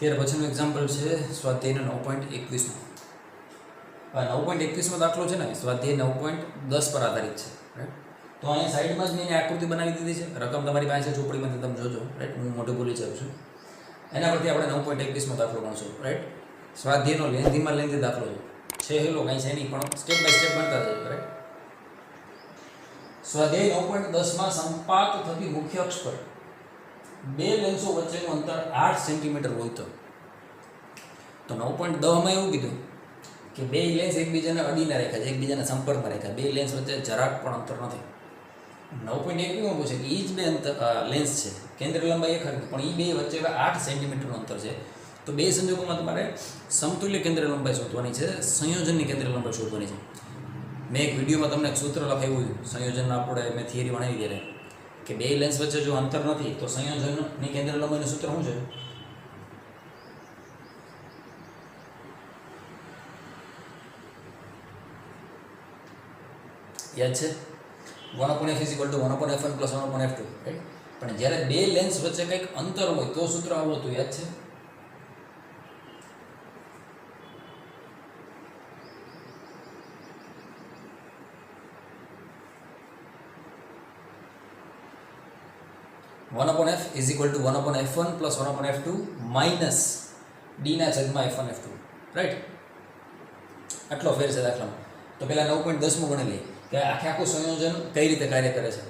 ત્યાર પછીનું એક્ઝામ્પલ છે સ્વાધ્યાયનો 9.21 9.21 દાખલો છે ને સ્વાધ્યાય 9.10 પર આધારિત છે રાઈટ. તો અહીંયા સાઈડમાં જ મેં આકૃતિ બનાવી દીધી છે. રકમ તમારી પાસે ચોપડીમાંથી તમે જોજો રાઈટ. હું મોઢું ભૂલી જાઉં છું. એના પરથી આપણે 9.21 દાખલો ગણશું રાઈટ. સ્વાધ્યાયનો લેન્ધી દાખલો છે હેલો કાંઈ છે નહીં પણ સ્ટેપ બાય સ્ટેપ ગણતા જઈએ રાઈટ. સ્વાધ્યાય 9.10 સંપાત થતી મુખ્ય અક્ષ પર બે લેન્સો વચ્ચેનું અંતર 8 સેન્ટીમીટર હોય તો 9.10 માં એવું કીધું કે બે લેન્સ એકબીજાને અડીને રાખ્યા છે, એકબીજાના સંપર્કમાં રાખ્યા. બે લેન્સ વચ્ચે જરાક પણ અંતર નથી. 9.21 માં પૂછે કે એ જ બે લેન્સ છે, કેન્દ્ર લંબાઈ એક હતી પણ એ બે વચ્ચે 8 સેન્ટીમીટરનું અંતર છે. તો બે સંજોગોમાં તમારે સમતુલ્ય કેન્દ્ર લંબાઈ શોધવાની છે, સંયોજનની કેન્દ્ર લંબાઈ શોધવાની છે. મેં એક વિડીયોમાં તમને એક સૂત્ર લખાવ્યું સંયોજનનું, આપણે મેં થિયરી ભણાવી ત્યારે કે બે લેન્સ વચ્ચે જો અંતર નથી તો સંયોજનની કેન્દ્ર લંબાઈનું સૂત્ર શું છે? યાદ છે? 1/f = 1/f1 + 1/f2 right. પણ જ્યારે બે લેન્સ વચ્ચે કંઈક અંતર હોય તો સૂત્ર આવું હતું, યાદ છે? (1/f = 1/f1 + 1/f2 - d/f1f2 right. આટલો ફેર છે દાખલામાં. તો પહેલાં 9.10 માં ગણી લઈએ કે આખું સંયોજન કઈ રીતે કાર્ય કરે છે.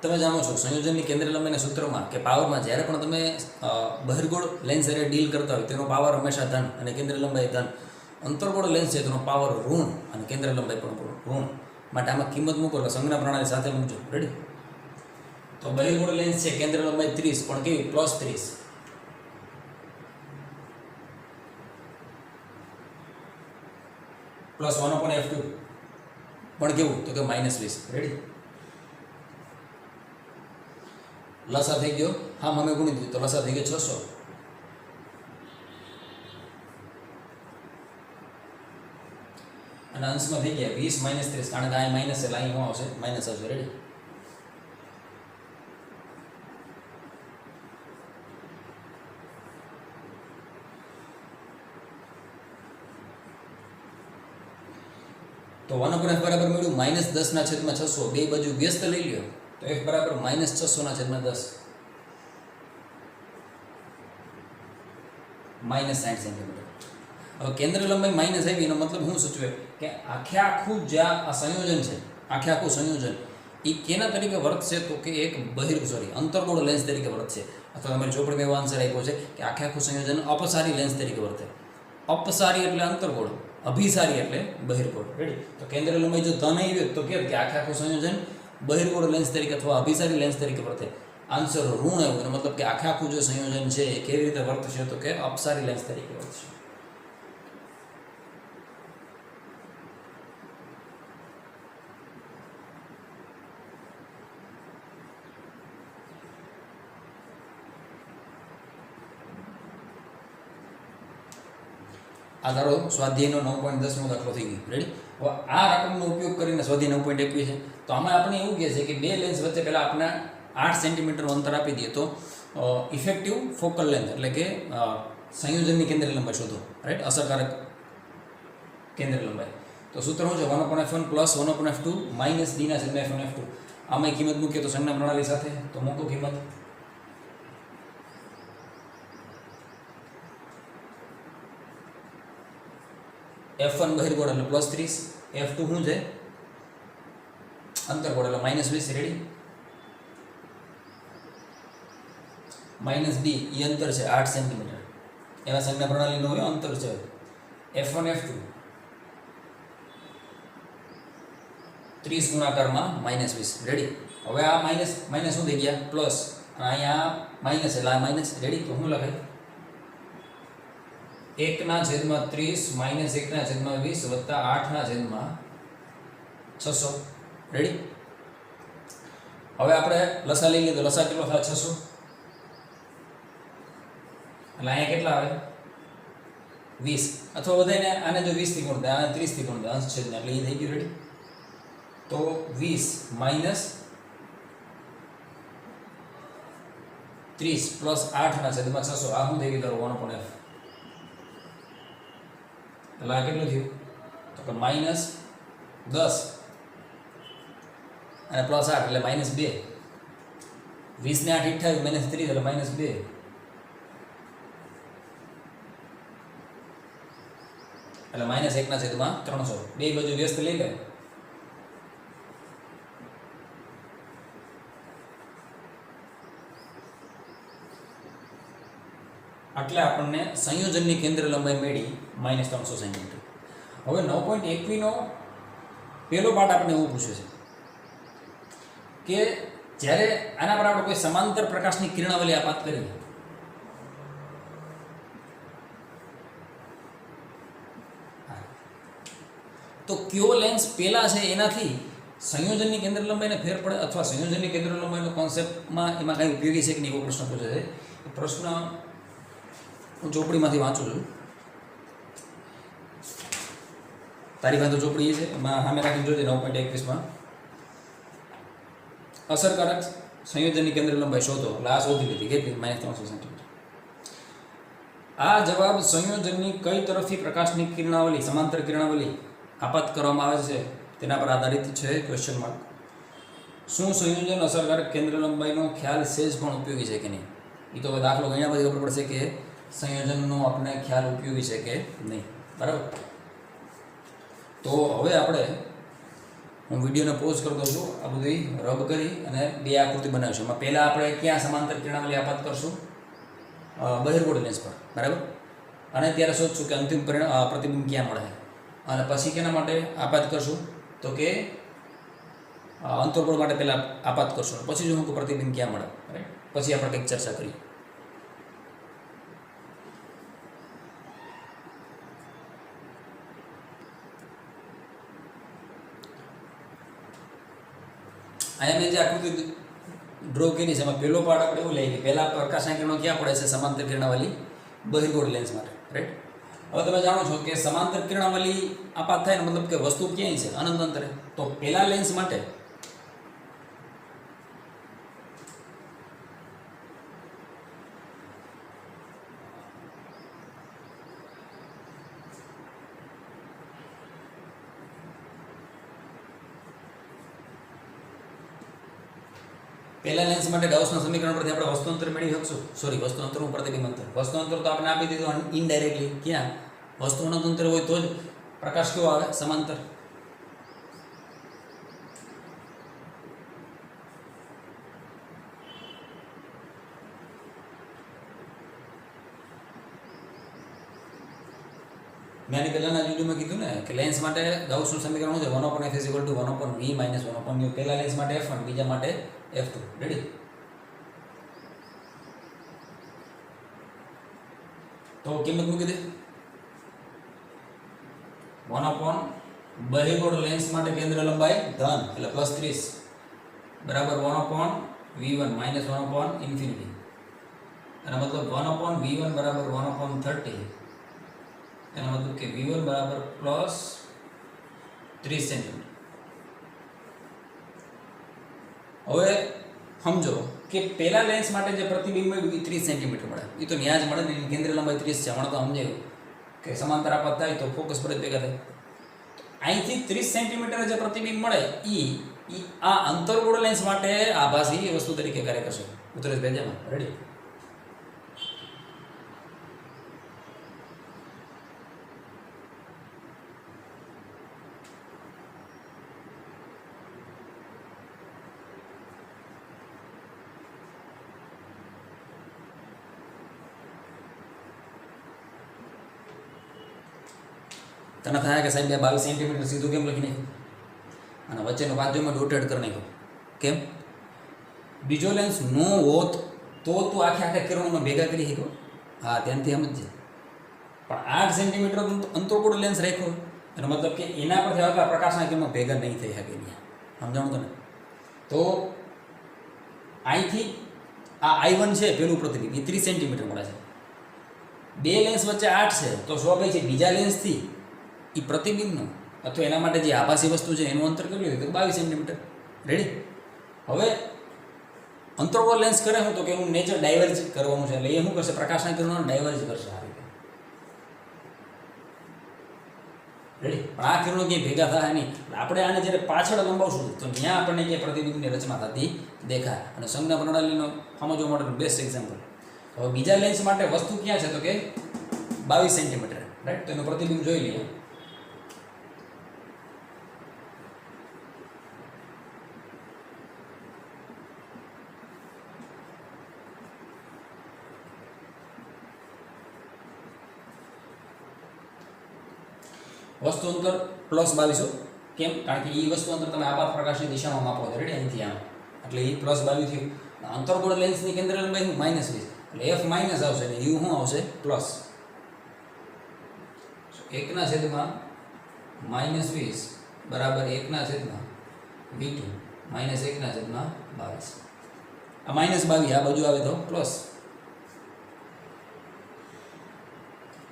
તમે જાણો છો સંયોજનની કેન્દ્ર લંબાઈના સૂત્રમાં કે પાવરમાં જ્યારે પણ તમે બહિર્ગોળ લેન્સ સાથે ડીલ કરતા હોય તેનો પાવર હંમેશા ધન અને કેન્દ્ર લંબાઈ ધન. અંતર્ગોળ લેન્સ છે તેનો પાવર ઋણ અને કેન્દ્ર લંબાઈ પણ ઋણ. માટે આમાં કિંમત મૂકો એટલે સંજ્ઞા પ્રણાલી સાથે મૂકજો રેડી. તો બહિર્ગોળ લેન્સ છે કેન્દ્ર લંબાઈ 30 પણ કેવી +30 + 1/f2 પણ કેવું તો કે -20 રેડી. લસા થઈ ગયો, હા અમે ગુણી દીધું તો લસા થઈ ગયો 600. અને અંશમાં થઈ ગયા 20 - 30 કારણ કે આ માઇનસ એટલે અહીં શું આવશે માઇનસ આવશે રેડી. તો 1/f બરાબર મળ્યું -10/600. બે બાજુ વ્યસ્ત લઈ લ્યો તો f બરાબર -600/10 -60 સેન્ટીમીટર. હવે કેન્દ્ર લંબાઈ માઇનસ આવી એનો મતલબ શું સૂચવે કે આખું જ્યાં આ સંયોજન છે આખું સંયોજન એ કેના તરીકે વર્તશે તો કે એક અંતર્ગોળ લેન્સ તરીકે વર્તશે. અથવા તમારી ચોપડીમાં એવો આન્સર આપ્યો છે કે આખું સંયોજન અપસારી લેન્સ તરીકે વર્તે. અપસારી એટલે અંતર્ગોળ, અભિસારી એટલે બહિર્ગોળ રેડી. તો કેન્દ્ર લંબાઈ જો ધન આવી હોય તો કે આખું સંયોજન બહિર્ગોળ લેન્સ તરીકે અથવા અભિસારી લેન્સ તરીકે વર્તે. આન્સર ઋણ આવ્યો એનો મતલબ કે આખું જે સંયોજન છે એ કેવી રીતે વર્તશે તો કે અપસારી લેન્સ તરીકે વર્તશે. આ ધારો સ્વાધ્યાયનો 9.10 દાખલો થઈ ગયો રેડી. હવે આ રકમનો ઉપયોગ કરીને સ્વાધ્યાય 9.21 છે. તો આમાં આપણે એવું કહે છે કે બે લેન્સ વચ્ચે પહેલાં આપણે 8 સેન્ટીમીટરનું અંતર આપી દઈએ તો ઇફેક્ટિવ ફોકલ લેન્થ એટલે કે સંયોજનની કેન્દ્ર લંબાઈ શોધો રાઈટ. અસરકારક કેન્દ્ર લંબાઈ. તો સૂત્ર શું છે 1/f1 + 1/f2 - d/f1f2. આમાં કિંમત મૂકીએ તો સંજ્ઞા પ્રણાલી સાથે તો મૂકો કિંમત. f1 બહિર્ગોળ એટલે +30, f2 શું છે અંતર્ગોળ એટલે -20 રેડી. -d એ અંતર છે 8 સેન્ટીમીટર. એવા સંજ્ઞા પ્રણાલીનો હોય અંતર છે f1 f2 30 ગુણાકારમાં -20 રેડી. હવે આ માઇનસ શું થઈ ગયા પ્લસ અને અહીંયા માઇનસ એટલે આ માઇનસ રેડી. તો શું લખાય 1/30 - 1/20 + 8/600 રેડી. હવે આપણે લસા લઈ લઈએ તો લસા કેટલો થાય 600 એટલે અહીંયા કેટલા આવે 20 અથવા બધાને આને જો 20 થી ગુણતા આને 30 થી ગુણતા અંશ છેદ એટલે એ થઈ ગયું રેડી. તો 20 - 30 પ્લસ 8/600 આ શું થઈ ગયું તારું 1/f એટલે આ કેટલું થયું તો કે -10 અને +8 એટલે -2 20 ને 8 28 -30 એટલે -2 એટલે -1/300 બે બાજુ વ્યસ્ત લઈ લે એટલે આપણને સંયોજનની કેન્દ્ર લંબાઈ મળી -300 સેન્ટીમીટર. હવે 9.21 નો પહેલો પાર્ટ આપણને એવું પૂછે છે કે જ્યારે આના પર આપણે કોઈ સમાંતર પ્રકાશની કિરણાવલી આપાત કરીએ તો કયો લેન્સ પહેલા છે એનાથી સંયોજનની કેન્દ્ર લંબાઈને ફેર પડે અથવા સંયોજનની કેન્દ્ર લંબાઈનો કોન્સેપ્ટમાં એમાં કાંઈ ઉપયોગી છે કે નહીં એવો પ્રશ્ન પૂછે છે. એ પ્રશ્ન હું ચોપડીમાંથી વાંચું છું. તારી પાસે ચોપડી છે એમાં સામે રાખીને જોજે 9.21માં અસરકારક સંયોજનની કેન્દ્ર લંબાઈ શોધો એટલે આ શોધી લીધી કેટલી -300 સેન્ટીમીટર. આ જવાબ સંયોજનની કઈ તરફથી પ્રકાશની કિરણાવલી સમાંતર કિરણાવલી આપાત કરવામાં આવે છે તેના પર આધારિત છે ક્વેશ્ચન માર્ક. શું સંયોજન અસરકારક કેન્દ્ર લંબાઈનો ખ્યાલ સહેજ પણ ઉપયોગી છે કે નહીં એ તો દાખલો ઘણા બધી ખબર પડશે કે સંયોજનનો આપણે ખ્યાલ ઉપયોગી છે કે નહીં. બરાબર. તો હવે આપણે હું વિડીયોને પોઝ કરી દઉં છું. આ બધી રબ કરી અને બે આકૃતિ બનાવીશું. એમાં પહેલાં આપણે ક્યાં સમાંતર કિરણાવલી આપાત કરશું બહિર્ગોળ લેન્સ પર. બરાબર. અને ત્યારે શોધશું કે અંતિમ પ્રતિબિંબ ક્યાં મળે અને પછી કેના માટે આપાત કરશું તો કે અંતર્ગોળ માટે પહેલાં આપાત કરશું પછી જોઉં કે પ્રતિબિંબ ક્યાં મળે. રાઈટ. પછી આપણે કંઈક ચર્ચા કરીએ. અહીંયા મેં જે આકૃતિ ડ્રો કરી છે એમાં પહેલો પાર્ટ આપણે એવું લઈએ કે પહેલાં પ્રકાશના કિરણો ક્યાં પડે છે સમાંતર કિરણાવલી બહિર્ગોળ લેન્સ માટે. રાઈટ. હવે તમે જાણો છો કે સમાંતર કિરણાવલી આપાત થાય ને મતલબ કે વસ્તુ ક્યાંય છે અનંત અંતરે. તો પહેલા લેન્સ માટે પહેલા લેન્સ માટે ગાઉસના સમીકરણ પરથી આપણે વસ્તુ અંતર મેળવી શકશું. સોરી, વસ્તુ અંતરનું પ્રતિબિંબ અંતર. વસ્તુ અંતર તો આપણે આપી દીધું ઇનડાયરેક્ટલી. ક્યાં વસ્તુ અનંત અંતર હોય તો જ પ્રકાશ કેવો આવે સમાંતર. મેં આની પહેલાંના વિડીયોમાં કીધું ને કે લેન્સ માટે ગાઉસનું સમીકરણ છે 1/f = 1/v - 1/u. પહેલા લેન્સ માટે f1 બીજા માટે f2. રેડી. તો કિંમત મૂકી દે 1/, બહિર્ગોળ લેન્સ માટે કેન્દ્ર લંબાઈ ધન એટલે +30 બરાબર 1/v1 - 1/∞. એનો મતલબ 1/v1 બરાબર 1/30. એનો મતલબ કે v1 બરાબર +30 સેન્ટીમીટર. હવે સમજો કે પહેલા લેન્સ માટે જે પ્રતિબિંબ મળ્યું એ 30 સેન્ટીમીટર મળે. એ તો ન્યા જ મળે ને. એની કેન્દ્ર લંબાઈ 30 છે. હમણાં તો સમજાયું કે સમાંતર આપાત થાય તો ફોકસ પર જ ભેગા થાય. અહીંથી 30 સેન્ટીમીટર જે પ્રતિબિંબ મળે એ આ અંતર્ગોળ લેન્સ માટે આભાસી વસ્તુ તરીકે કાર્ય કરશે. ઉતરેશ ભેજામાં. રેડી. તને થાય કે સાહેબ 22 સેન્ટીમીટર સીધું કેમ લખી નાખ્યું અને વચ્ચેનો બાજુમાં ડોટેડ કરી નાખ્યો કેમ? બીજો લેન્સ નો હોત તો તું આખા કિરણોમાં ભેગા કરી શક્યો. હા, ધ્યાનથી સમજજે. પણ 8 સેન્ટીમીટર અંતર્ગોળ લેન્સ રાખ્યો એનો મતલબ કે એના પરથી આવતા પ્રકાશના કિરણો ભેગા નહીં થઈ શકે. સમજાણું તને? તો અહીંથી આ I1 છે પેલું પ્રતિબિંબ એ 30 સેન્ટીમીટર મળે છે. બે લેન્સ વચ્ચે 8 છે તો સ્વાભાવિક છે બીજા લેન્સથી એ પ્રતિબિંબનું અથવા એના માટે જે આભાસી વસ્તુ છે એનું અંતર કેટલું હોય તો 22 સેન્ટીમીટર. રેડી. હવે અંતર્ગોળ લેન્સ કરે હું તો કે એનું નેચર ડાયવર્જ કરવાનું છે, એટલે એ શું કરશે, પ્રકાશના કિરણોને ડાયવર્જ કરશે આ રીતે. રેડી. પણ આ કિરણો ક્યાંય ભેગા થાય નહીં. આપણે આને જ્યારે પાછળ લંબાવશું તો ત્યાં આપણને ક્યાંય પ્રતિબિંબની રચના થતી દેખાય. અને સંજ્ઞા પ્રણાલીનો સમજવા માટેનું બેસ્ટ એક્ઝામ્પલ. હવે બીજા લેન્સ માટે વસ્તુ ક્યાં છે તો કે 22 સેન્ટીમીટર. રાઈટ. તો એનું પ્રતિબિંબ જોઈ લઈએ. વસ્તુ અંતર +2200. કેમ? કારણ કે એ વસ્તુ અંતર તમે આપાત પ્રકાશની દિશામાં માપો છો. રેડી. અહીંથી આમ, એટલે એ +22 થયું. અંતર્ગોળ લેન્સની કેન્દ્ર લંબાઈ શું -20, એટલે f માઇનસ આવશે અને u શું આવશે પ્લસ. 1/20 બરાબર 1/v2 -1/22. આ -22 આ બાજુ આવે તો પ્લસ.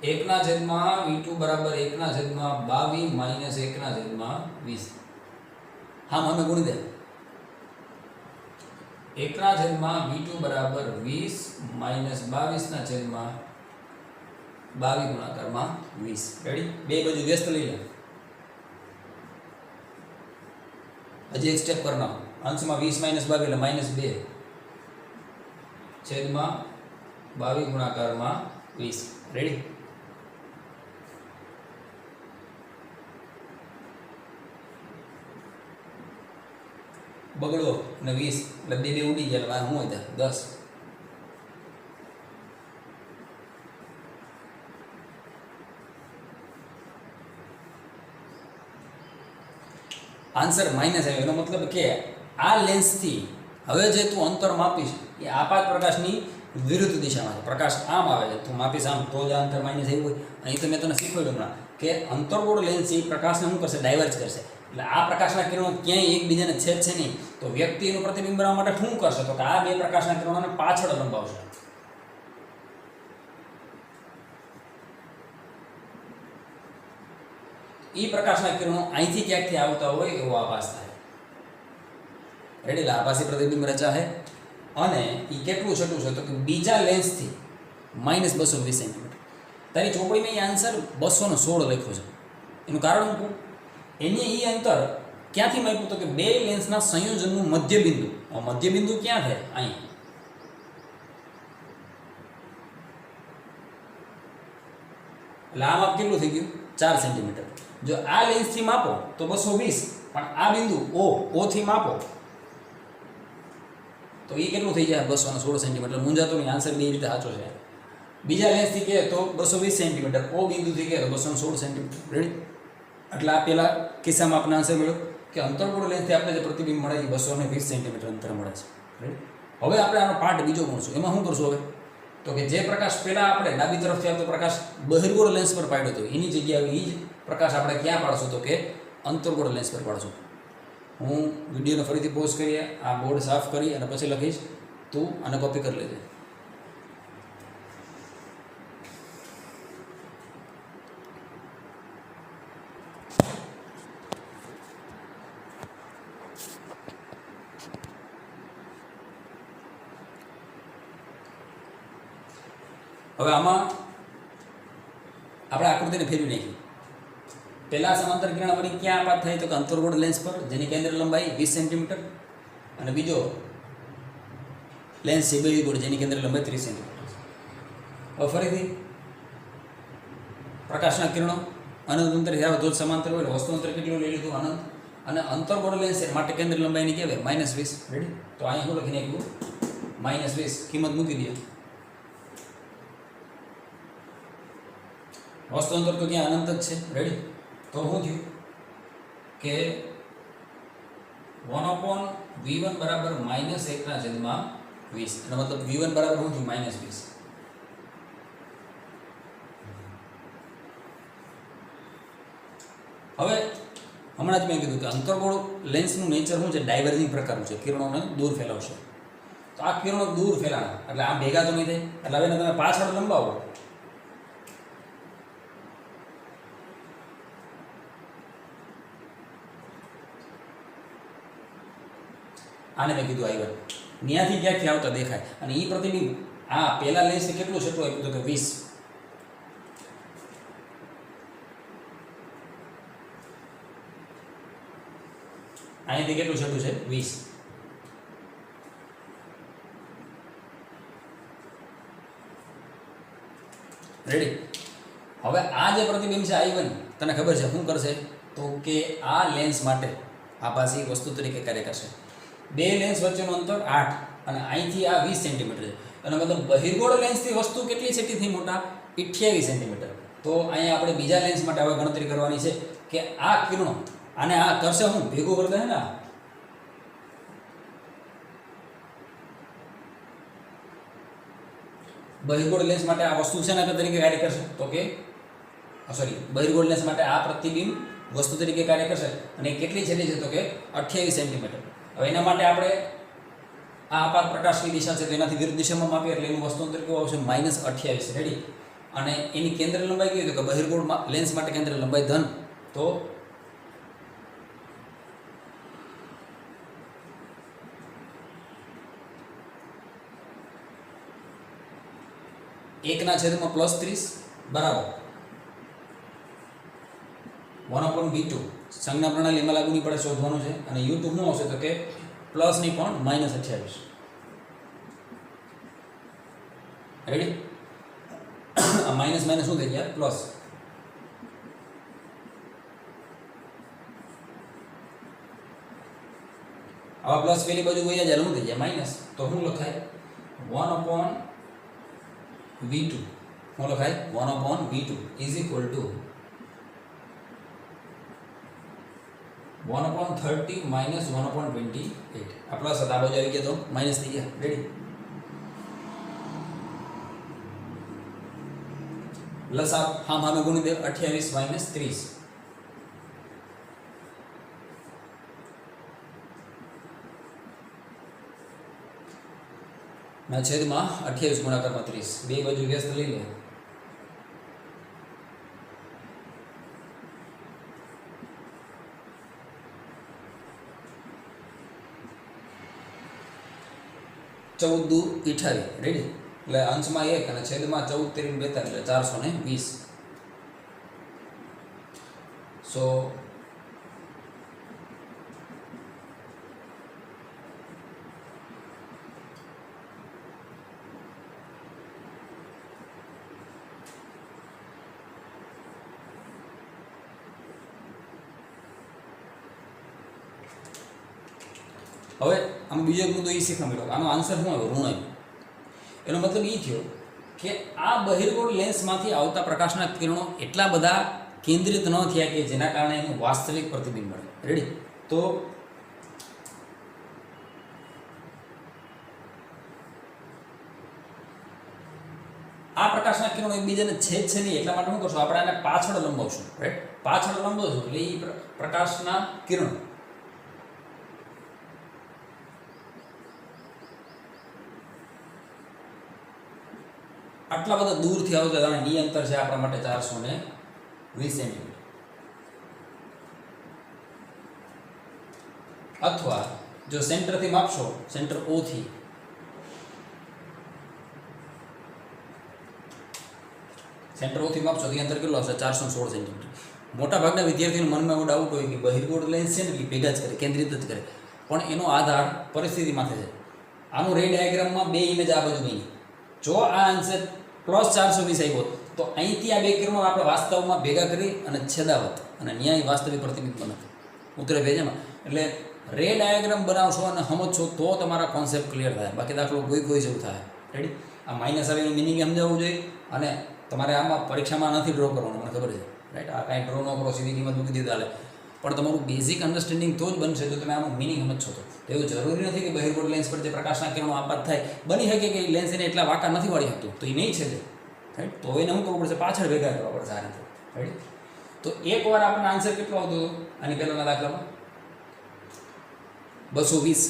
1/v2 બરાબર 1/22 -1/20. હા અમે ગુણી દે. 1/v2 બરાબર 20 -22/22 ગુણાકારમાં 20. રેડી. બે બાજુ વ્યસ્ત લઈ લે. હજી એક સ્ટેપ કરનાર. અંશમાં 20 -22 એટલે -2 છેદમાં 22 ગુણાકારમાં 20. રેડી. બગડો અને 20 એટલે બે ઉડી ગયા, એટલે શું હોય 10. આન્સર માઇનસ આવ્યો. એનો મતલબ કે આ લેન્સથી હવે જે તું અંતર માપીશ એ આપાત પ્રકાશની વિરુદ્ધ દિશામાં છે. પ્રકાશ આમ આવે છે, તું માપીશ આમ તો જ આ અંતર માઇનસ આવ્યું હોય. અહીં તો મેં તને શીખવાડ્યું હમણાં કે અંતર્ગોળ લેન્સ એ પ્રકાશને શું કરશે, ડાયવર્જ કરશે. એટલે આ પ્રકાશના કિરણો ક્યાંય એકબીજાને છેદશે નહીં. તો વ્યક્તિ એનું પ્રતિબિંબ બનાવવા માટે શું કરશે તો કે આ બે પ્રકાશના કિરણોને પાછળ લંબાવશે. એ પ્રકાશના કિરણો અહીંથી ક્યાંકથી આવતા હોય એવો આભાસ થાય. રેડી. એટલે આભાસી પ્રતિબિંબ રચાશે અને એ કેટલું છટું છે તો કે બીજા લેન્સથી -220 સેન્ટીમીટર. તારી ચોપડીમાં એ આન્સર 216 લખ્યો છે. એનું કારણ શું? એને એ અંતર ક્યાંથી માપ્યું તો કે બે લેન્સના સંયોજનનું મધ્યબિંદુ. મધ્યબિંદુ ક્યાં છે? અહીં. એટલે આ માપ કેટલું થઈ ગયું? 4 સેન્ટીમીટર. જો આ લેન્સથી માપો તો 220, પણ આ બિંદુ O થી માપો તો એ કેટલું થઈ જાય? 216 સેન્ટીમીટર. મૂંઝાતો નહીં, આન્સર બે રીતે સાચો છે. બીજા લેન્સથી કહે તો 220 સેન્ટીમીટર, O બિંદુથી કહે તો 216 સેન્ટીમીટર. રેડી. એટલે આ પહેલા કિસ્સામાં આપણે આન્સર મળ્યો કે અંતર્ગોળ લેન્સથી આપણે જે પ્રતિબિંબ મળે એ 220 સેન્ટીમીટર અંતર મળે છે. રેડી. હવે આપણે આનો પાર્ટ બીજો ગણશું. એમાં શું કરશું હવે તો કે જે પ્રકાશ પહેલાં આપણે ડાબી તરફથી આવતો પ્રકાશ બહિર્ગોળ લેન્સ પર પાડ્યો હતો એની જગ્યાએ એ જ પ્રકાશ આપણે ક્યાં પાડશું તો કે અંતર્ગોળ લેન્સ પર પાડશું. હું વિડીયોને ફરીથી પોઝ કરીએ, આ બોર્ડ સાફ કરી અને પછી લખીશ. તું આને કોપી કરી લેજે. હવે આમાં આપણે આકૃતિને ફેરવી નાખી. પહેલા સમાંતર કિરણાવળી ક્યાં આપાત થાય તો કે અંતર્ગોળ લેન્સ પર, જેની કેન્દ્ર લંબાઈ 20 સેન્ટીમીટર, અને બીજો લેન્સ છે બહિર્ગોળ, જેની કેન્દ્ર લંબાઈ 30 સેન્ટીમીટર. હવે ફરીથી પ્રકાશના કિરણો અનંત અંતરથી આવે તો જ સમાંતર હોય. વસ્તુ અંતર કેટલું લઈ લીધું? અનંત. અને અંતર્ગોળ લેન્સ માટે કેન્દ્ર લંબાઈની કહેવાય -20. રેડી. તો અહીંયા હું લખીને આપ્યું -20. કિંમત મૂકી દઈએ. વસ્તુ અંતર તો ક્યાં અનંત જ છે. રેડી. તો શું થયું કે 1/v1 બરાબર -1/20. એનો મતલબ v1 બરાબર શું થયું? -20. હવે હમણાં જ મેં કીધું કે અંતર્ગોળ લેન્સનું નેચર શું છે? ડાયવર્જિંગ પ્રકારનું છે. કિરણોને દૂર ફેલાવશે. તો આ કિરણો દૂર ફેલાણા એટલે આ ભેગા તો નહીં થાય. એટલે હવે તમે પાછળ લંબાવો આને મેં કીધું I1. ત્યાંથી ક્યાંથી આવતા દેખાય. અને એ પ્રતિબિંબ આ પહેલા લેન્સને કેટલું છે એટલું આપ્યું તો કે 20. અહીંયાથી કેટલું છેટું છે 20. રેડી. હવે આ જે પ્રતિબિંબ છે I1 તને ખબર છે શું કરશે તો કે આ લેન્સ માટે આભાસી વસ્તુ તરીકે કાર્ય કરશે. બે લેન્સ વચ્ચેનું અંતર 8 અને અહીંથી આ 20 સેન્ટીમીટર છે. અને મતલબ બહિર્ગોળ લેન્સથી વસ્તુ કેટલી સેન્ટીથી મોટા 28 સેન્ટીમીટર. તો અહીંયા આપણે બીજા લેન્સ માટે હવે ગણતરી કરવાની છે કે આ કિરણો આને આ કરશે હું ભેગું કરી દે ને. બહિર્ગોળ લેન્સ માટે આ વસ્તુ શેના તરીકે કાર્ય કરશે તો કે બહિર્ગોળ લેન્સ માટે આ પ્રતિબિંબ વસ્તુ તરીકે કાર્ય કરશે અને કેટલી છેલ્લી છે તો કે 28 સેન્ટીમીટર. હવે એના માટે આપણે આ આપાત પ્રકાશની દિશા છે તો એનાથી વિરુદ્ધ દિશામાં માપીએ એટલે એનું વસ્તુ અંતર કેવું આવશે -28. રેડી. અને એની કેન્દ્ર લંબાઈ કેવી તો કે બહિર્ગોળ લેન્સ માટે કેન્દ્ર લંબાઈ ધન. તો એકના છેદમાં +30 બરાબર 1/v2 સંજ્ઞા પ્રણાલી એમાં લાગુ નહીં પડે શોધવાનું છે. અને u2 શું આવશે તો કે પ્લસ ની પણ -28. રેડી. આ માઇનસ માઇનસ શું થઈ ગયા પ્લસ. આવા પ્લસ પેલી બાજુ વહી જાય શું થઈ જાય માઇનસ. તો શું લખાય 1/v2 શું લખાય 1/v2 is equal to 1/30 minus 1/28. આ પ્લસ હતા આ બાજુ આવી ગયા તો માઇનસ થઈ ગયા. રેડી. પ્લસ આપ હામે ગુણી દે 28 માઇનસ 30. ના છેદમાં 28 ગુણાકારમાં 30 બે બાજુ વ્યસ્ત લઈ લે. ચૌદ દુ 28. રેડી. એટલે અંશમાં 1 અને છેદમાં 14 13 42 એટલે 420. સો હવે આમ બીજો એક મુદ્દો એ શીખવા મળ્યો. આનો આન્સર શું આવ્યો ઋણ. એનો મતલબ એ થયો કે આ બહિર્ગોળ લેન્સમાંથી આવતા પ્રકાશના કિરણો એટલા બધા કેન્દ્રિત ન થયા કે જેના કારણે એનું વાસ્તવિક પ્રતિબિંબ મળે. રેડી. તો આ પ્રકાશના કિરણો એકબીજાને છેદ છે નહીં એટલા માટે શું કરશું આપણે આને પાછળ લંબાવશું. રાઈટ. પાછળ લંબાવશું એટલે એ પ્રકાશના કિરણો આટલા બધા દૂરથી આવતા જાણે ડી અંતર છે આપણા માટે 420 સેન્ટીમીટર. અથવા જો સેન્ટરથી માપશો સેન્ટર O થી માપશો તો અંતર કેટલું આવશે 416 સેન્ટીમીટર. મોટા ભાગના વિદ્યાર્થીઓના મનમાં એવો ડાઉટ હોય કે બહિર્ગોળ લેન્સ છે ને એટલે ભેગા જ કરે કેન્દ્રિત જ કરે પણ એનો આધાર પરિસ્થિતિ માથે છે. આનું રે ડાયાગ્રામમાં બે ઇમેજ આ બાજુ બની. જો આ આન્સર +420 આવ્યો તો અહીંથી આ બે કિરણો આપણે વાસ્તવમાં ભેગા કરી અને છેદાવત અને ન્યાય વાસ્તવિક પ્રતિબિંબ બને ઉતરે ભેજામાં. એટલે રે ડાયાગ્રામ બનાવશો અને સમજશો તો તમારા કોન્સેપ્ટ ક્લિયર થાય. બાકી દાખલો કોઈ જેવું થાય. રેડી. આ માઇનસ આવે એનું મિનિંગ સમજાવવું જોઈએ અને તમારે આમાં પરીક્ષામાં નથી ડ્રો કરવાનું મને ખબર છે. રાઈટ. આ કાંઈ ડ્રો ન કરો સીધી કિંમત મૂકી દીધી હાલે પણ તમારું બેઝિક અન્ડરસ્ટેન્ડિંગ તો જ બનશે જો તમે આનું મિનિંગ સમજશો તો. એવું જરૂરી નથી કે બહિર્ગોળ લેન્સ પર જે પ્રકાશના કિરણો આપાત થાય બની શકે કે લેન્સ એને એટલા વાંકા નથી વાળી શકતું તો એ નહીં છે. રાઈટ. તો એને શું કરવું પડશે પાછળ ભેગા કરવા પડશે આ રીતે. રાઈટ. તો એકવાર આપણને આન્સર કેટલો આવતો હતો આની પહેલાંના દાખલામાં 220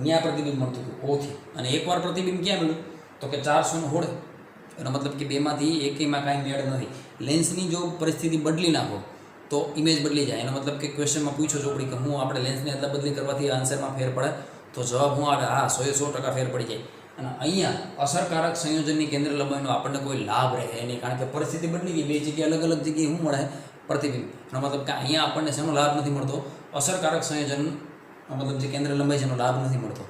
ન્યા પ્રતિબિંબ મળતું હતું ઓથી. અને એકવાર પ્રતિબિંબ ક્યાં મળ્યું તો કે 416. એનો મતલબ કે બેમાંથી એકમાં કાંઈ મેળ નથી. લેન્સની જો પરિસ્થિતિ બદલી નાખો તો ઇમેજ બદલી જાય. એનો મતલબ કે ક્વેશ્ચનમાં પૂછો ચોપડી કે હું આપણે લેન્સની અદલા બદલી કરવાથી આન્સરમાં ફેર પડે તો જવાબ હું આવે? હા, 100% ફેર પડી જાય. અને અહીંયા અસરકારક સંયોજનની કેન્દ્ર લંબાઈનો આપણને કોઈ લાભ રહે નહીં, કારણ કે પરિસ્થિતિ બદલી ગઈ. બે જગ્યાએ અલગ અલગ જગ્યાએ શું મળે? પ્રતિબિંબ. એનો મતલબ કે અહીંયા આપણને શેનો લાભ નથી મળતો? અસરકારક સંયોજન, મતલબ જે કેન્દ્ર લંબાઈ છે એનો લાભ નથી મળતો.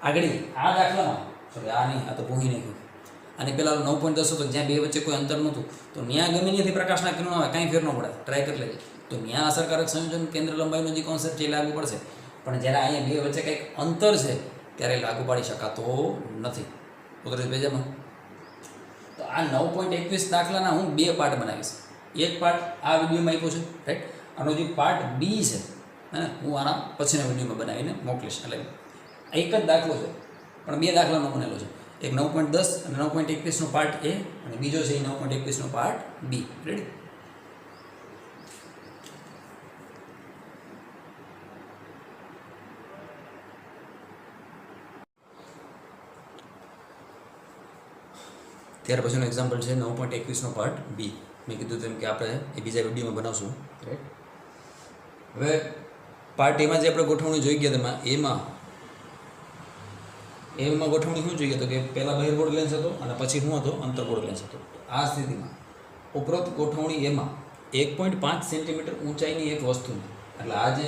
આગળ આ દાખલામાં, સોરી આ નહીં, આ તો ભૂંગી નાખ્યું. અને પેલા 9.10 હતો, જ્યાં બે વચ્ચે કોઈ અંતર નહોતું, તો ત્યાં ગમે ત્યાંથી પ્રકાશના કિરણો આવે, કાંઈ ફેર ન પડે, ટ્રાય કરી લેજે. તો ત્યાં અસરકારક સંયોજન કેન્દ્ર લંબાઈનો જે કોન્સેપ્ટ છે એ લાગુ પડશે. પણ જ્યારે અહીંયા બે વચ્ચે કંઈક અંતર છે ત્યારે લાગુ પાડી શકાતો નથી. ઉતરેશ બેજામાં. તો આ 9.21 દાખલાના હું બે પાર્ટ બનાવીશ. એક પાર્ટ આ વિડીયોમાં આપ્યો છે, રાઈટ. આનો જે પાર્ટ બી છે હે, હું આના પછીના વિડીયોમાં બનાવીને મોકલીશ. એટલે એક જ દાખલો છે પણ બે દાખલાનો બનેલો છે. એક 9.10 અને 9.21નો પાર્ટ એ, અને બીજો છે એ 9.21નો પાર્ટ બી. રેડી? ત્યાર પછીનો એક્ઝામ્પલ છે 9.21નો પાર્ટ બી. મેં કીધું તેમ કે આપણે એ બીજા વિડીયોમાં બનાવશું, રાઈટ. હવે પાર્ટ એમાં જે આપણે ગોઠવણી જોઈ ગયા તેમાં એમાં ગોઠવણી શું જોઈએ? તો કે પહેલાં બહિર્ગોળ લેન્સ હતો અને પછી શું હતો? અંતર્ગોળ લેન્સ હતો. આ સ્થિતિમાં ઉપરોક્ત ગોઠવણી એમાં 1.5 સેન્ટીમીટર ઊંચાઈની એક વસ્તુની, એટલે આ જે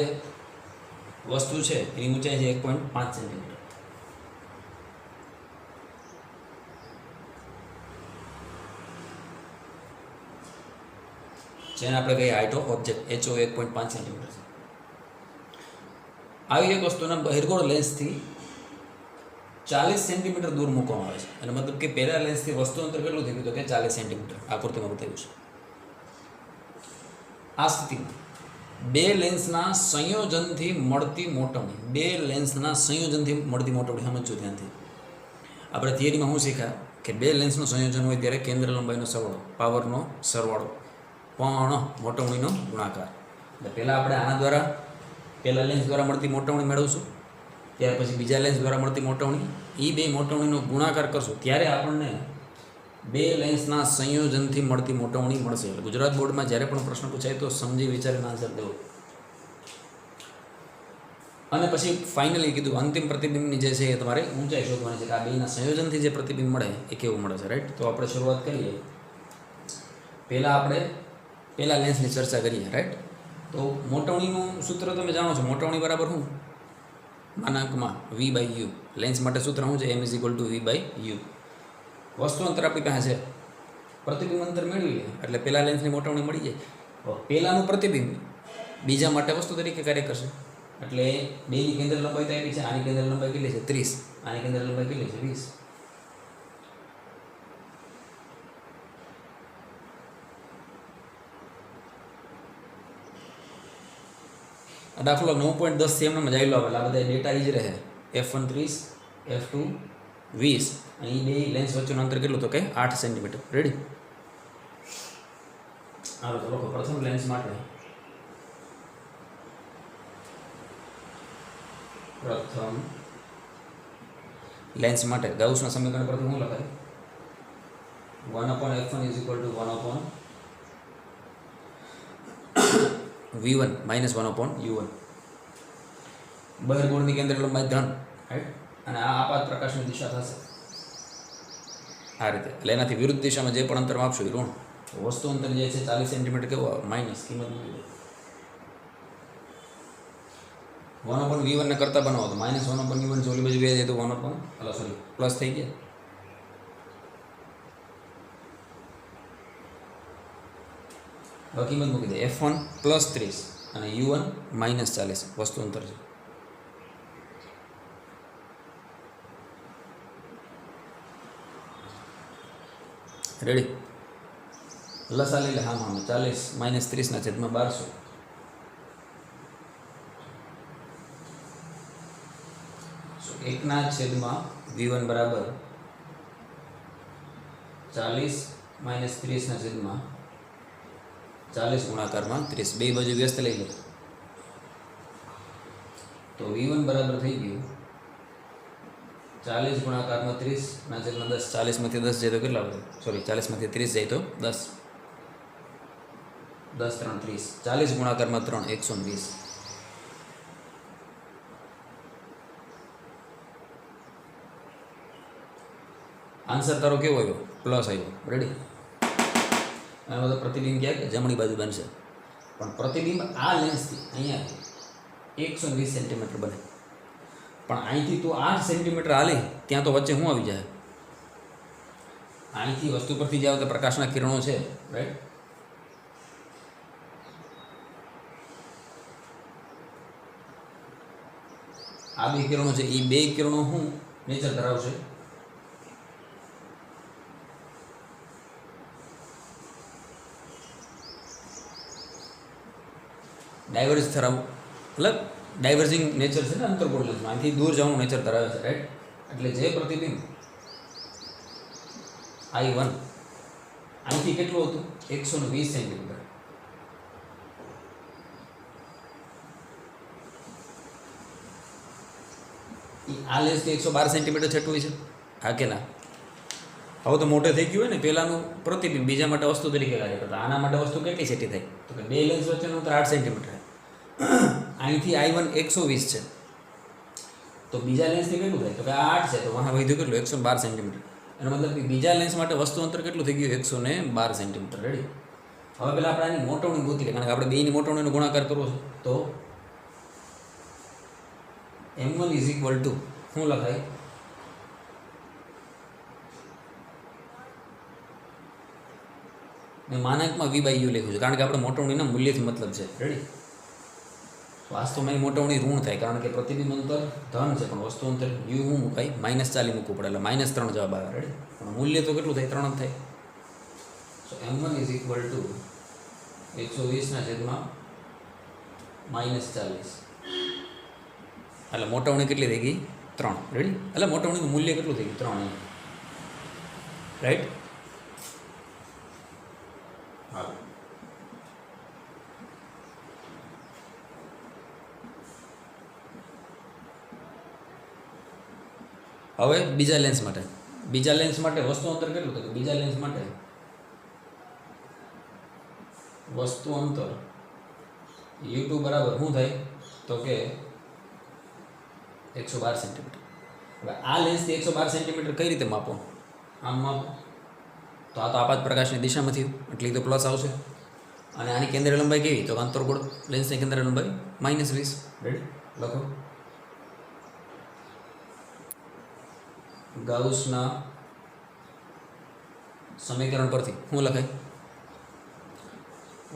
વસ્તુ છે એની ઊંચાઈ છે 1.5 સેન્ટીમીટર. જેને આપણે કહીએ height of object, HO 1.5 centimetre છે. આવી એક વસ્તુના બહિર્ગોળ લેન્સથી 40 સેન્ટીમીટર દૂર મૂકવામાં આવે છે. અને મતલબ કે પહેલા લેન્સથી વસ્તુ અંતર કેટલું થઈ ગયું? તો કે 40 સેન્ટીમીટર. આકૃતિમાં બતાવ્યું છે. આ સ્થિતિમાં બે લેન્સના સંયોજનથી મળતી મોટવણી, સમજજો ધ્યાનથી. આપણે થિયરીમાં શું શીખ્યા કે બે લેન્સનું સંયોજન હોય ત્યારે કેન્દ્ર લંબાઈનો સરવાળો, પાવરનો સરવાળો, પણ મોટવણીનો ગુણાકાર. એટલે પહેલાં આપણે આના દ્વારા પહેલા લેન્સ દ્વારા મળતી મોટવણી મેળવશું, ત્યાર પછી બીજા લેન્સ દ્વારા મળતી મોટવણી, એ બે મોટવણીનો ગુણાકાર કરશું ત્યારે આપણને બે લેન્સના સંયોજનથી મળતી મોટવણી મળશે. એટલે ગુજરાત બોર્ડમાં જ્યારે પણ પ્રશ્ન પૂછાય તો સમજી વિચારીને આન્સર દેવો. અને પછી ફાઇનલી કીધું અંતિમ પ્રતિબિંબની જે છે એ તમારે ઊંચાઈ શોધવાની છે કે આ બેના સંયોજનથી જે પ્રતિબિંબ મળે એ કેવું મળે છે, રાઈટ. તો આપણે શરૂઆત કરીએ. પહેલાં આપણે પહેલા લેન્સની ચર્ચા કરીએ, રાઈટ. તો મોટવણીનું સૂત્ર તમે જાણો છો. મોટવણી બરાબર શું? માનાંકમાં V/U. લેન્સ માટે સૂત્ર શું છે? M = V/U. વસ્તુ અંતર આપણી પાસે છે, પ્રતિબિંબ અંતર મેળવી લે એટલે પહેલા લેન્સની મોટવણી મળી જાય. પહેલાંનું પ્રતિબિંબ બીજા માટે વસ્તુ તરીકે કાર્ય કરશે. એટલે બેની કેન્દ્ર લંબાઈ તો આપી છે. આની કેન્દ્ર લંબાઈ કેટલી છે? 30. આની કેન્દ્ર લંબાઈ કેટલી છે? 20. દાખલો 9.10 થી એમને મજા આવેલો. આ બધા ડેટા એ જ રહે. F1 30, F2 20, અને એ બે લેન્સ વચ્ચેનું અંતર કેટલું? તો કે 8 સેન્ટીમીટર. રેડી? હાલો તો લોકો પ્રથમ લેન્સ માટે ગાઉસના સમીકરણ પરથી શું લખાય? 1/F1 = 1/V1 - 1/U1. બહિર્ગોળની કેન્દ્ર લંબાઈ ધન, રાઈટ. અને આ આપાત પ્રકાશની દિશા થશે આ રીતે. એટલે એનાથી વિરુદ્ધ દિશામાં જે પણ અંતર માપશું એ ઋણ. વસ્તુ અંતર જે છે 40 સેન્ટીમીટર કેવું આવે? માઇનસ. કિંમત મૂકી દો. 1/V1 ને કરતા બનાવો તો -1/U1 ઓલી બાજુ બે જાય તો પ્લસ થઈ ગયા. હવે કિંમત મૂકી દે. F1 +30 અને U1 -40 વસ્તુ અંતર છે. રેડી? લસા લઈ લે. હા 40 - 30/1200. એકના છેદમાં V1 બરાબર 40 - 30/40 ગુણાકારમાં 30. બે બાજુ વ્યસ્ત લઈ લે તો V1 બરાબર થઈ ગયું 40 ગુણાકારમાં 30/10. 40માંથી 10 જાય તો કેટલા વધે? સોરી, 40માંથી 30 જાય તો 10. 10 3 30. 40 ગુણાકારમાં 3 120. આન્સર તારો કેવો આવ્યો? પ્લસ આવ્યો. રેડી? અને બધો પ્રતિબિંબ ક્યાં કે જમણી બાજુ બનશે, પણ પ્રતિબિંબ આ લેન્સથી અહીંયાથી 120 સેન્ટીમીટર બને, પણ અહીંથી તું 8 સેન્ટીમીટર હાલી ત્યાં તો વચ્ચે શું આવી જાય? અહીંથી વસ્તુ પરથી જે આવતા પ્રકાશના કિરણો છે, રાઈટ, આ બે કિરણો છે, એ બે કિરણો શું નેચર ધરાવશે? ડાયવર્જ ધરાવ, મતલબ ડાયવર્જિંગ નેચર છે ને અંતર્ગોળ લેન્સમાં, અહીંથી દૂર જવાનું નેચર ધરાવે છે, રાઈટ. એટલે જે પ્રતિબિંબ I1 અહીંથી કેટલું હતું? 120 સેન્ટીમીટર. આ લેન્સથી 112 સેન્ટીમીટર છેટું હોય છે, હા કે ના? હવે તો મોટે થઈ ગયું હોય ને, પહેલાંનું પ્રતિબિંબ બીજા માટે વસ્તુ તરીકે કાર્ય કરતા, આના માટે વસ્તુ કેટલી છેટી થાય? તો કે બે લેન્સ વચ્ચેનું અંતર 8 સેન્ટીમીટર. અહીંથી I1 120 છે, તો બીજા લેન્સથી કેટલું થાય? તો કે આ 8 છે, તો વહાં વધ્યું કેટલું? 112 સેન્ટીમીટર. એનો મતલબ કે બીજા લેન્સ માટે વસ્તુ અંતર કેટલું થઈ ગયું? 112 સેન્ટીમીટર. રેડી? હવે પહેલાં આપણે આની મોટવણી ગોતી લે, કારણ કે આપણે બેની મોટવણીનો ગુણાકાર કરવો છે. તો M1 ઇઝ ઇક્વલ ટુ શું લખાય? મેં માનાંકમાં V/U લખ્યું છે, કારણ કે આપણે મોટવણીના મૂલ્યથી મતલબ છે. રેડી? વાસ્તવમાં એ મોટવણી ઋણ થાય, કારણ કે પ્રતિબિંબ અંતર ધન છે, પણ વસ્તુ અંતર U શું મુકાય? -40 મૂકવું પડે, એટલે -3 જવાબ આવે. રેડી? પણ મૂલ્ય તો કેટલું થાય? 3 જ થાય. સો M1 ઇઝ ઇક્વલ ટુ 120/-40, એટલે મોટવણી કેટલી થઈ ગઈ? 3. રેડી? એટલે મોટવણીનું મૂલ્ય કેટલું થઈ ગયું? 3. રાઈટ? હા. હવે બીજા લેન્સ માટે વસ્તુ અંતર કેટલું થાય? બીજા લેન્સ માટે વસ્તુ અંતર U2 બરાબર શું થાય? તો કે 112 સેન્ટીમીટર. હવે આ લેન્સથી 112 સેન્ટીમીટર કઈ રીતે માપો? આમ માપો તો આ તો આપાત પ્રકાશની દિશામાં થયું, એટલે તો પ્લસ આવશે. અને આની કેન્દ્રીય લંબાઈ કેવી? તો અંતર્ગોળ લેન્સની કેન્દ્રીય લંબાઈ -20. રેડી? લખો. ગાઉસના સમીકરણ પરથી શું લખાય?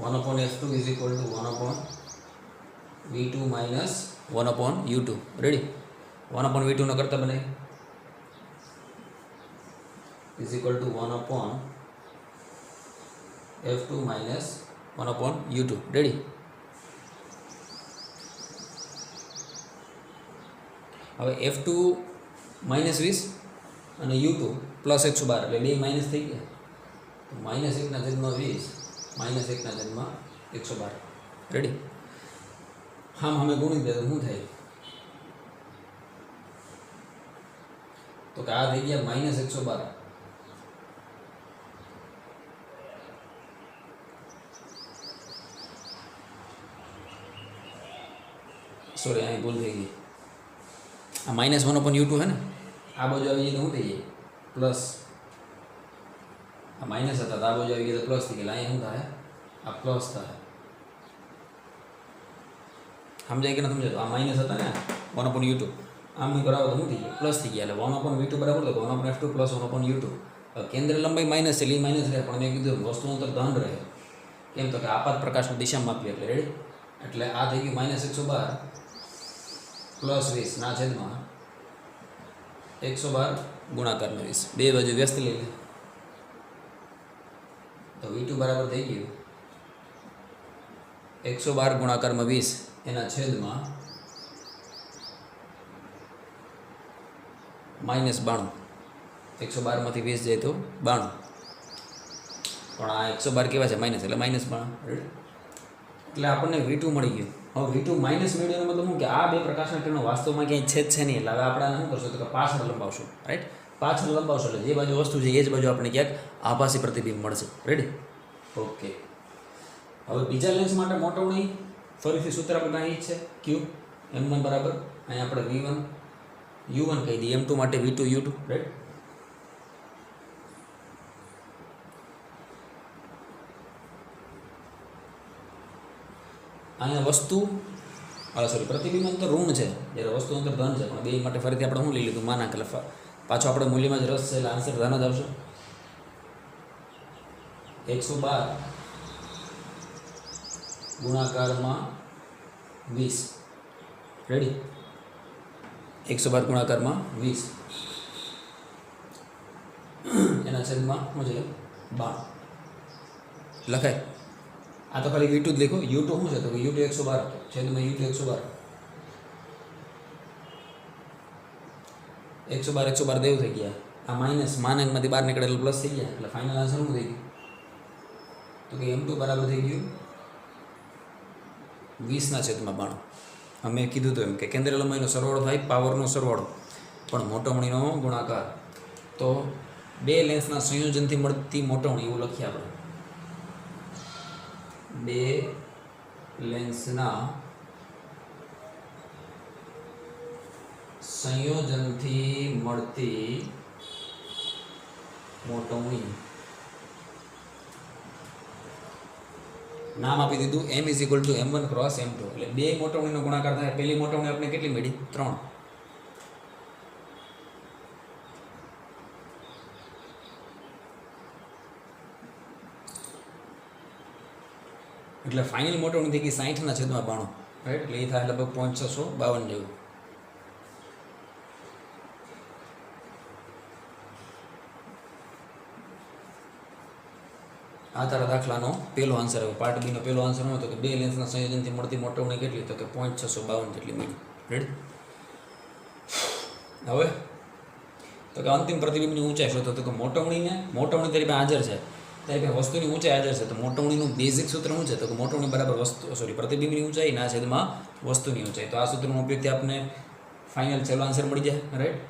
1/f2 is equal to 1/v2 minus 1/u2. Ready? 1/v2 નો કરતા બને is equal to 1/f2 minus 1/u2. Ready? હવે F2 -20 અને U2 +112, એટલે બે માઇનસ થઈ ગયા, તો -1/20 -1/112. રેડી? હા, અમે ગુણી દે તો શું થાય? તો કે આ થઈ ગયા -112. સોરી, અહીં ભૂલ થઈ ગઈ. આ -1/u2 है ને, આ બાજુ આવી જાય તો શું થઈ જાય? પ્લસ. આ માઇનસ હતા તો આ બાજુ આવી ગયા તો પ્લસ થઈ ગયા. અહીંયા શું થાય? આ પ્લસ થાય. સમજાય કે ના સમજાય? આ માઇનસ હતા ને 1/u2, આમની બરાબર તો શું થઈ ગયા? પ્લસ થઈ ગયા. એટલે 1/v2 બરાબર તો 1/f2 પ્લસ 1/u2. કેન્દ્ર લંબાઈ માઇનસ છે, એટલે માઇનસ રહે, પણ મેં કીધું વસ્તુ અંતર ધન રહે. કેમ? તો કે આપાત પ્રકાશની દિશામાં આપીએ એટલે. રેડી? એટલે આ થઈ ગયું -112 + 20 ના છેદમાં 112 ગુણાકાર 20. બે બાજુ વ્યસ્ત લઈ લે તો V2 બરાબર થઈ ગયું 112 ગુણાકારમાં 20 એના છેદમાં -92. 112 માંથી 20 જાય તો 92, પણ આ 112 કેવા છે? માઇનસ, એટલે -92. એટલે આપણને V2 મળી ગયું. હવે V2 માઇનસ મેળવ્યો મતલબ શું કે આ બે પ્રકાશના કિરણો વાસ્તવમાં ક્યાંય છેદ છે નહીં, એટલે હવે આપણે શું કરશું? તો કે પાછળ લંબાવશું. રાઈટ? પાછળ લંબાવશો એટલે જે બાજુ વસ્તુ છે એ જ બાજુ આપણે ક્યાંક આભાસી પ્રતિબિંબ મળશે. રેડી? ઓકે. હવે બીજા લેન્સ માટે મોટવણી ફરીથી સૂત્ર આપણે અહીં જ છે, Q M1 બરાબર અહીં આપણે V1 U1 કહી દઈએ, M2 માટે V2 U2. રાઈટ? અહીંયા વસ્તુ સોરી પ્રતિબિંબ અંતર ઋણ છે, જ્યારે વસ્તુ અંતર ધન છે, પણ બે માટે ફરીથી આપણે શું લઈ લીધું માનાંક, એટલે પાછો આપણે મૂલ્યમાં જ રસ છે એટલે આન્સર ધન જ આવશે. 112 ગુણાકારમાં 20. રેડી? 112 ગુણાકારમાં 20 એના છેદમાં શું છે 12 લખાય. આ તો ખાલી V2 જ લખો. U2 શું છે તો કે U2 112 છેદમાં U2 112 દેવું થઈ ગયા. આ માઇનસ માનાંકમાંથી બહાર નીકળે એટલે પ્લસ થઈ ગયા, એટલે ફાઇનલ આન્સર શું થઈ ગયું તો કે M2 બરાબર થઈ ગયું 20/92. અમે કીધું તો એમ કે કેન્દ્રીય લંબાઈનો સરવાળો થાય પાવરનો સરવાળો પણ મોટવણીનો ગુણાકાર. તો બે લેન્સના સંયોજનથી મળતી મોટવણી એવું લખીએ આપણે. બે લેન્સના સંયોજનથી મળતી મોટવણી. નામ આપી દીધું M = M1 × M2. એટલે બે મોટવણીનો ગુણાકાર થાય. પહેલી મોટવણી આપણે કેટલી મળી 3. એટલે ફાઇનલ મોટવણી થઈ ગઈ 60/92. રાઈટ? એટલે એ થાય લગભગ 652 જેવું. આ તારા દાખલાનો પહેલો આન્સર આવ્યો. પાર્ટ બીનો પહેલો આન્સર શું હતો કે બે લેન્સના સંયોજનથી મળતી મોટવણી કેટલી, તો કે 652 જેટલી મળી. રેડી? હવે તો કે અંતિમ પ્રતિબિંબની ઊંચાઈ શોધો. તો કે મોટવણી તરીકે હાજર છે ત્યારે વસ્તુની ઊંચાઈ હાજર છે, તો મોટવણીનું બેઝિક સૂત્ર શું છે તો કે મોટવણી બરાબર પ્રતિબિંબની ઊંચાઈ ના છેદમાં વસ્તુની ઊંચાઈ. તો આ સૂત્રનો ઉપયોગથી આપણને ફાઇનલ છેલ્લો આન્સર મળી જાય. રાઈટ?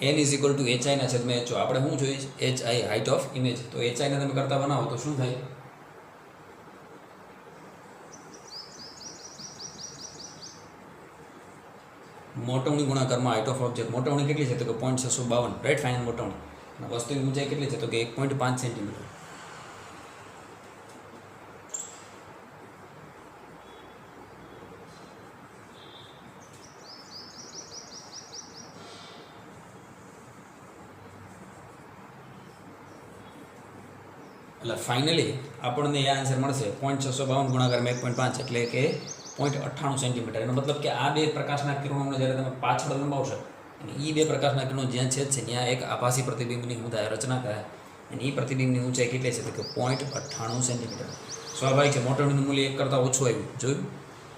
N = HI/HO. આપણે શું જોઈએ HI હાઇટ ઓફ ઇમેજ. તો HI ને તમે કરતા બનાવો તો શું થાય મોટવણી ગુણાકારમાં હાઇટ ઓફ ઓબ્જેક્ટ. મોટવણી કેટલી છે તો કે 652. રાઈટ? ફાઇનલ મોટવણી. અને વસ્તુની ઊંચાઈ કેટલી છે તો કે 1.5 સેન્ટીમીટર. એટલે ફાઇનલી આપણને એ આન્સર મળશે 652 ગુણાકારમાં 1.5 એટલે કે 0.98 સેન્ટીમીટર. એનો મતલબ કે આ બે પ્રકાશના કિરણોને જ્યારે તમે પાછળ લંબાવશો અને એ બે પ્રકાશના કિરણો જ્યાં છેદ છે ત્યાં એક આભાસી પ્રતિબિંબની રચના થાય અને એ પ્રતિબિંબની ઊંચાઈ કેટલી છે તો કે 0.98 સેન્ટીમીટર. સ્વાભાવિક છે મોટવણીનું મૂલ્ય 1 કરતાં ઓછું આવ્યું. જોયું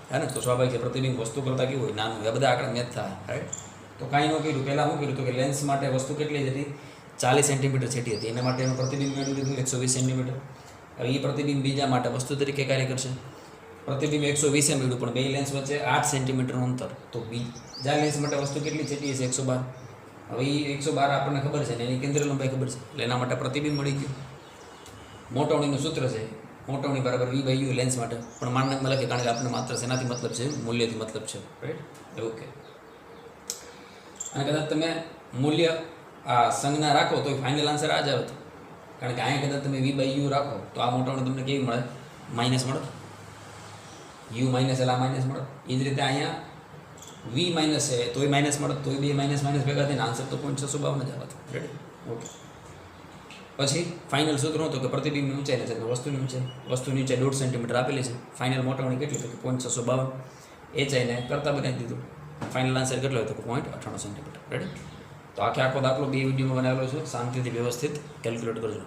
હે ને? તો સ્વાભાવિક છે પ્રતિબિંબ વસ્તુ કરતાં કેવું હોય નાનું. એ બધા આંકડા મેચ થાય. રાઈટ? તો કાંઈ ન કર્યું. પહેલાં શું કર્યું તો કે લેન્સ માટે વસ્તુ કેટલી હતી 40 સેન્ટીમીટર છેટી હતી. એના માટે એનું પ્રતિબિંબ મેળવી લીધું 120 સેન્ટીમીટર. હવે એ પ્રતિબિંબ બીજા માટે વસ્તુ તરીકે કાર્ય કરશે. પ્રતિબિંબ 120 મેળવ્યું પણ બે લેન્સ વચ્ચે 8 સેન્ટીમીટરનું અંતર. તો બીજા લેન્સ માટે વસ્તુ કેટલી છેટી છે 112. હવે એ 112 આપણને ખબર છે ને એની કેન્દ્રીય લંબાઈ ખબર છે એટલે એના માટે પ્રતિબિંબ મળી ગયું. મોટવણીનું સૂત્ર છે મોટવણી બરાબર V/U લેન્સ માટે, પણ માનકમાં લખીએ કારણ કે આપણને માત્ર શેનાથી મતલબ છે મૂલ્યથી મતલબ છે. રાઈટ? ઓકે. અને કદાચ તમે મૂલ્ય આ સંજ્ઞા રાખો તો ફાઇનલ આન્સર આ જ આવે. કારણ કે અહીંયા કદાચ તમે V/U રાખો તો આ મોટવણી તમને કેવી મળે માઇનસ મળે. U માઇનસ એટલે આ માઇનસ મળે. એ જ રીતે અહીંયા V માઇનસ છે તોય માઇનસ મળે, તોય બે માઇનસ ભેગા થઈને આન્સર તો 652 જ આવે. રેડી? ઓકે. પછી ફાઇનલ સૂત્ર હતો કે પ્રતિબિંબની ઊંચાઈ છે વસ્તુની ઊંચાઈ 1.5 સેન્ટીમીટર આપેલી છે. ફાઇનલ મોટવણી કેટલી તો કે 652. HI ને કરતાં બનાવી દીધું. ફાઇનલ આન્સર કેટલો હોય તો 0.98 સેન્ટીમીટર. રેડી? તો આખો દાખલો બે વિડીયોમાં બનાવેલો છે. શાંતિથી વ્યવસ્થિત કેલ્ક્યુલેટ કરજો.